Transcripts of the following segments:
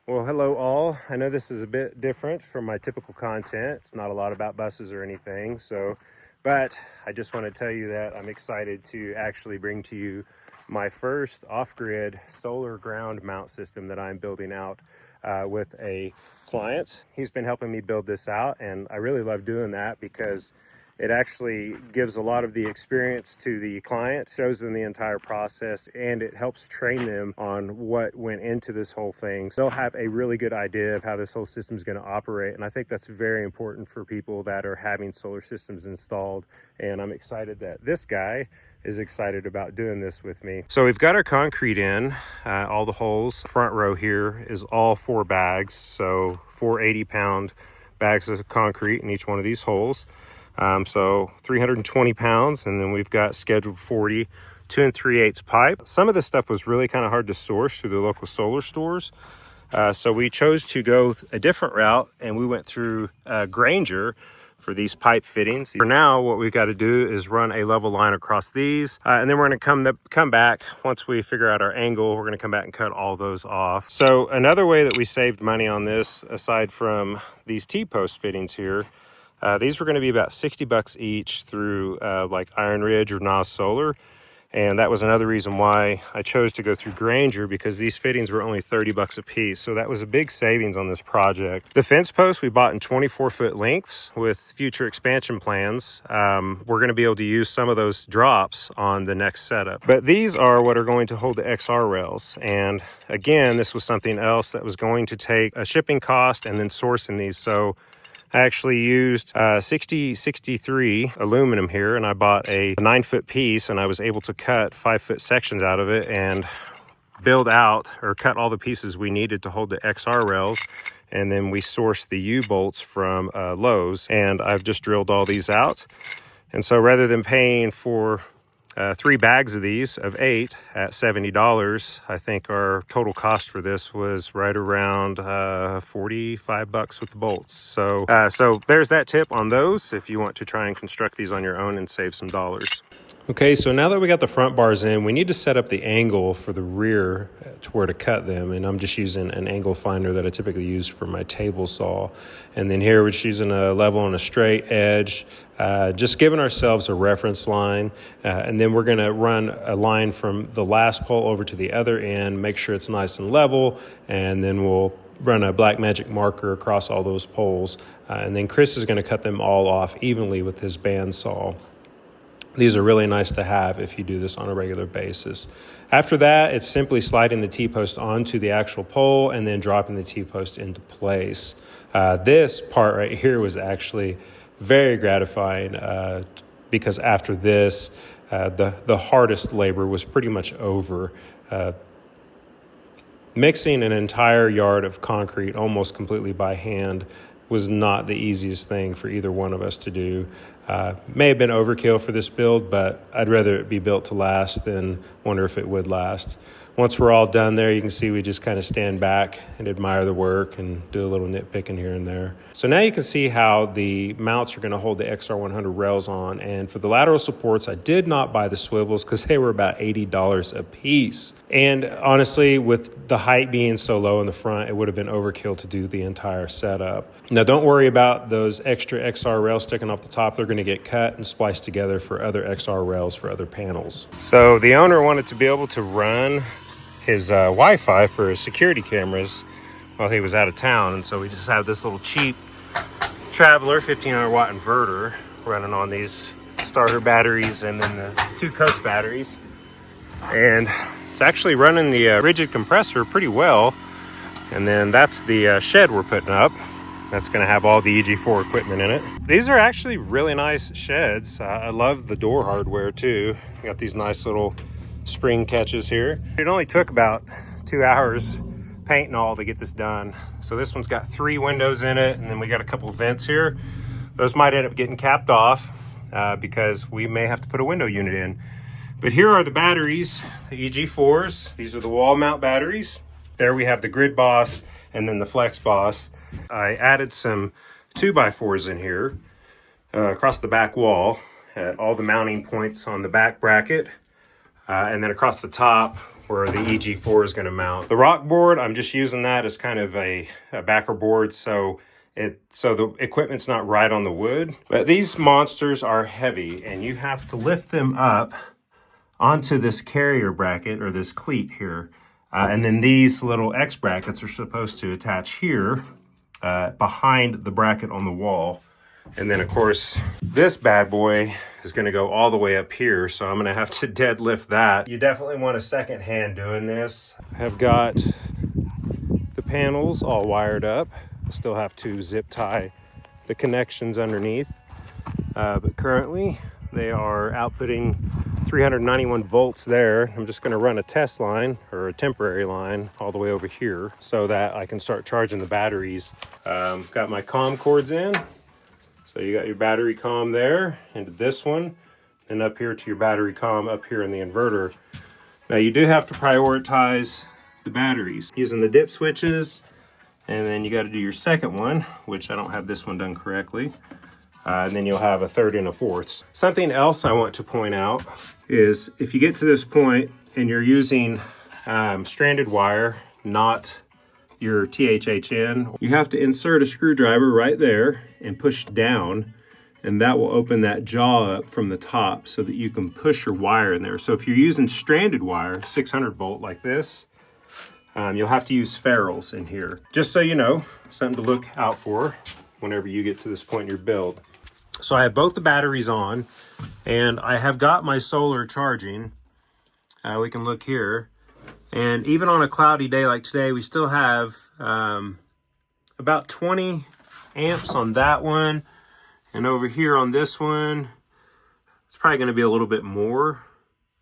Well, hello all. I know this is a bit different from my typical content. It's not a lot about buses or anything, but I just want to tell you that I'm excited to actually bring to you my first off-grid solar ground mount system that I'm building out with a client. He's been helping me build this out, and I really love doing that because it actually gives a lot of the experience to the client, shows them the entire process, and it helps train them on what went into this whole thing. So they'll have a really good idea of how this whole system is going to operate. And I think that's very important for people that are having solar systems installed. And I'm excited that this guy is excited about doing this with me. So we've got our concrete in, all the holes. Front row here is all 4 bags. So 4 80-pound bags of concrete in each one of these holes. So 320 pounds, and then we've got scheduled 40 2 3/8 pipe. Some of this stuff was really kind of hard to source through the local solar stores. So we chose to go a different route, and we went through Granger for these pipe fittings. For now, what we've got to do is run a level line across these, and then we're going to come back. Once we figure out our angle, we're going to come back and cut all those off. So another way that we saved money on this, aside from these T-post fittings here, these were going to be about $60 each through like Iron Ridge or NOS Solar. And that was another reason why I chose to go through Granger, because these fittings were only $30 a piece. So that was a big savings on this project. The fence posts we bought in 24-foot lengths with future expansion plans. We're going to be able to use some of those drops on the next setup. But these are what are going to hold the XR rails. And again, this was something else that was going to take a shipping cost and then sourcing these. So I actually used 6063 aluminum here, and I bought a 9-foot piece, and I was able to cut 5-foot sections out of it and build out or cut all the pieces we needed to hold the XR rails. And then we sourced the U-bolts from Lowe's, and I've just drilled all these out. And so rather than paying for 3 bags of these of 8 at $70, I think our total cost for this was right around $45 with the bolts. So there's that tip on those if you want to try and construct these on your own and save some dollars. Okay, so now that we got the front bars in, we need to set up the angle for the rear to where to cut them. And I'm just using an angle finder that I typically use for my table saw. And then here we're just using a level and a straight edge, just giving ourselves a reference line. And then we're going to run a line from the last pole over to the other end, make sure it's nice and level, and then we'll run a black magic marker across all those poles. And then Chris is going to cut them all off evenly with his bandsaw. These are really nice to have if you do this on a regular basis. After that, it's simply sliding the T-post onto the actual pole and then dropping the T-post into place. This part right here was actually very gratifying because after this, the hardest labor was pretty much over. Mixing an entire yard of concrete almost completely by hand was not the easiest thing for either one of us to do. May have been overkill for this build, but I'd rather it be built to last than wonder if it would last. Once we're all done there, you can see we just kind of stand back and admire the work and do a little nitpicking here and there. So now you can see how the mounts are going to hold the XR100 rails on. And for the lateral supports, I did not buy the swivels because they were about $80 a piece. And honestly, with the height being so low in the front, it would have been overkill to do the entire setup. Now, don't worry about those extra XR rails sticking off the top. They're going to get cut and spliced together for other XR rails for other panels. So the owner wanted to be able to run his Wi-Fi for his security cameras while he was out of town, and so we just have this little cheap Traveler 1500 watt inverter running on these starter batteries and then the 2 coach batteries, and it's actually running the rigid compressor pretty well. And then that's the shed we're putting up. That's going to have all the EG4 equipment in it. These are actually really nice sheds. I love the door hardware too. Got these nice little spring catches here. It only took about 2 hours paint and all to get this done. So this one's got 3 windows in it, and then we got a couple vents here. Those might end up getting capped off because we may have to put a window unit in. But here are the batteries, the EG4s. These are the wall mount batteries. There we have the Grid Boss and then the Flex Boss. I added some 2x4s in here across the back wall at all the mounting points on the back bracket. and then across the top where the EG4 is going to mount. The rock board, I'm just using that as kind of a backer board, so the equipment's not right on the wood. But these monsters are heavy, and you have to lift them up onto this carrier bracket or this cleat here. And then these little X brackets are supposed to attach here behind the bracket on the wall. And then of course, this bad boy is gonna go all the way up here, so I'm gonna have to deadlift that. You definitely want a second hand doing this. I have got the panels all wired up. Still have to zip tie the connections underneath. But currently they are outputting 391 volts there. I'm just gonna run a test line or a temporary line all the way over here so that I can start charging the batteries. Got my COM cords in. So you got your battery COM there into this one, and up here to your battery COM up here in the inverter. Now you do have to prioritize the batteries using the dip switches, and then you got to do your second one, which I don't have this one done correctly. And then you'll have a third and a fourth. Something else I want to point out is if you get to this point and you're using stranded wire, not your THHN, you have to insert a screwdriver right there and push down, and that will open that jaw up from the top so that you can push your wire in there. So if you're using stranded wire, 600 volt like this, you'll have to use ferrules in here. Just so you know, something to look out for whenever you get to this point in your build. So I have both the batteries on, and I have got my solar charging. We can look here. And even on a cloudy day like today, we still have about 20 amps on that one. And over here on this one, it's probably going to be a little bit more,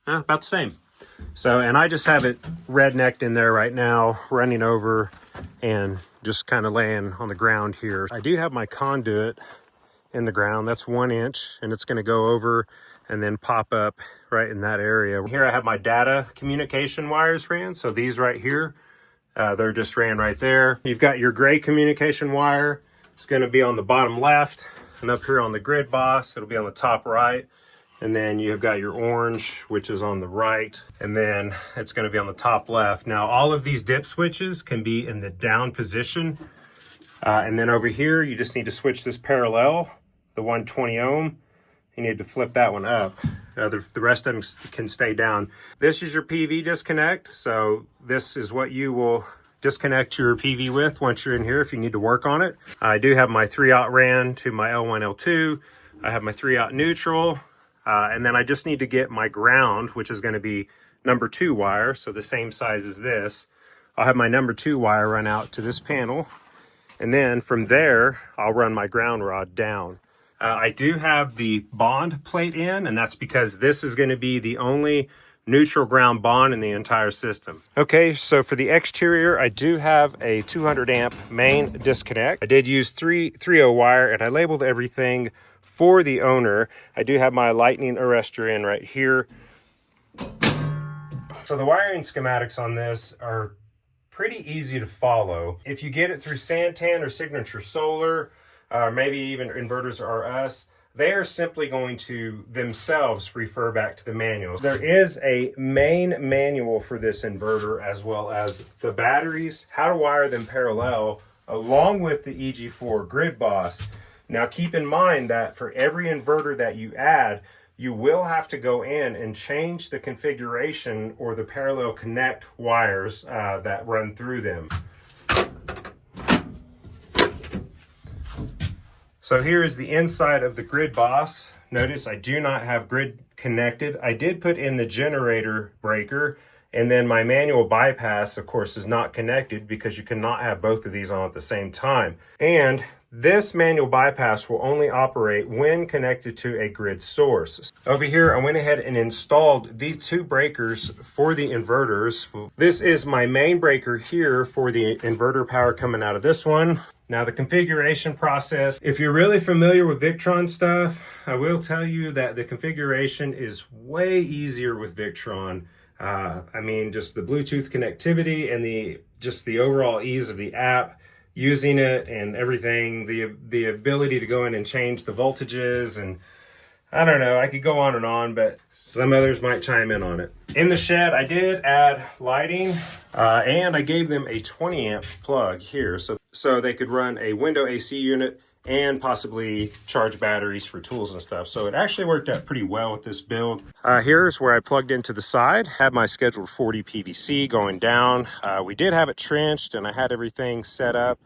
about the same. So, and I just have it rednecked in there right now, running over and just kind of laying on the ground here. I do have my conduit in the ground. That's 1 inch, and it's going to go over and then pop up right in that area. Here I have my data communication wires ran. So these right here, they're just ran right there. You've got your gray communication wire. It's going to be on the bottom left, and up here on the grid boss, it'll be on the top right. And then you've got your orange, which is on the right, and then it's going to be on the top left. Now, all of these dip switches can be in the down position. And then over here, you just need to switch this parallel, the 120 ohm. You need to flip that one up. The rest of them can stay down. This is your PV disconnect. So this is what you will disconnect your PV with once you're in here if you need to work on it. I do have my 3/0 ran to my L1, L2. I have my 3/0 neutral. And then I just need to get my ground, which is going to be number 2 wire. So the same size as this. I'll have my number 2 wire run out to this panel. And then from there, I'll run my ground rod down. I do have the bond plate in, and that's because this is going to be the only neutral ground bond in the entire system. Okay, so for the exterior, I do have a 200 amp main disconnect. I did use 3/0 wire, and I labeled everything for the owner. I do have my lightning arrestor in right here. So the wiring schematics on this are pretty easy to follow. If you get it through Santan or Signature Solar, or maybe even Inverters R Us, they are simply going to themselves refer back to the manuals. There is a main manual for this inverter, as well as the batteries, how to wire them parallel, along with the EG4 grid boss. Now keep in mind that for every inverter that you add, you will have to go in and change the configuration or the parallel connect wires that run through them. So here is the inside of the grid boss. Notice I do not have grid connected. I did put in the generator breaker, and then my manual bypass, of course, is not connected because you cannot have both of these on at the same time. And this manual bypass will only operate when connected to a grid source. Over here, I went ahead and installed these 2 breakers for the inverters. This is my main breaker here for the inverter power coming out of this one. Now the configuration process, if you're really familiar with Victron stuff, I will tell you that the configuration is way easier with Victron. I mean, just the Bluetooth connectivity and the overall ease of the app, using it and everything, the ability to go in and change the voltages and I don't know, I could go on and on, but some others might chime in on it. In the shed, I did add lighting, and I gave them a 20 amp plug here so they could run a window AC unit and possibly charge batteries for tools and stuff. So it actually worked out pretty well with this build. Here's where I plugged into the side, had my scheduled 40 PVC going down. We did have it trenched and I had everything set up.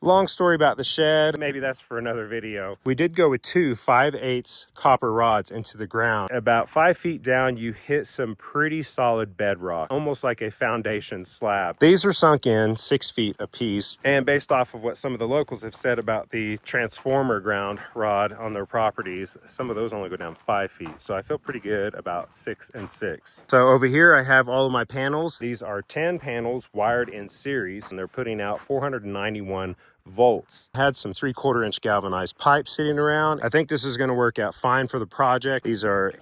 Long story about the shed, maybe that's for another video. We did go with two 5/8 copper rods into the ground. About 5 feet down, you hit some pretty solid bedrock, almost like a foundation slab. These are sunk in 6 feet apiece, and based off of what some of the locals have said about the transformer ground rod on their properties, some of those only go down 5 feet. So I feel pretty good about 6 and 6. So over here, I have all of my panels. These are 10 panels wired in series, and they're putting out 491 volts. Had some 3/4 inch galvanized pipe sitting around. I think this is going to work out fine for the project. These are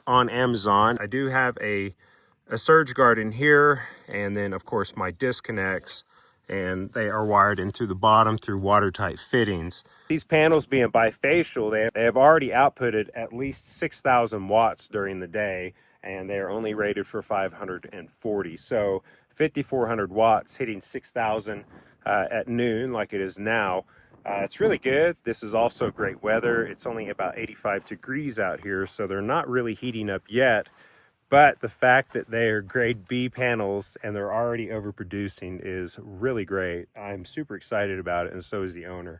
on Amazon. I do have a surge guard in here, and then of course my disconnects, and they are wired in through the bottom through watertight fittings. These panels being bifacial, they have already outputted at least 6,000 watts during the day, and they are only rated for 540. So 5,400 watts hitting 6,000 at noon like it is now. It's really good. This is also great weather. It's only about 85 degrees out here, so they're not really heating up yet. But the fact that they are grade B panels and they're already overproducing is really great. I'm super excited about it, and so is the owner.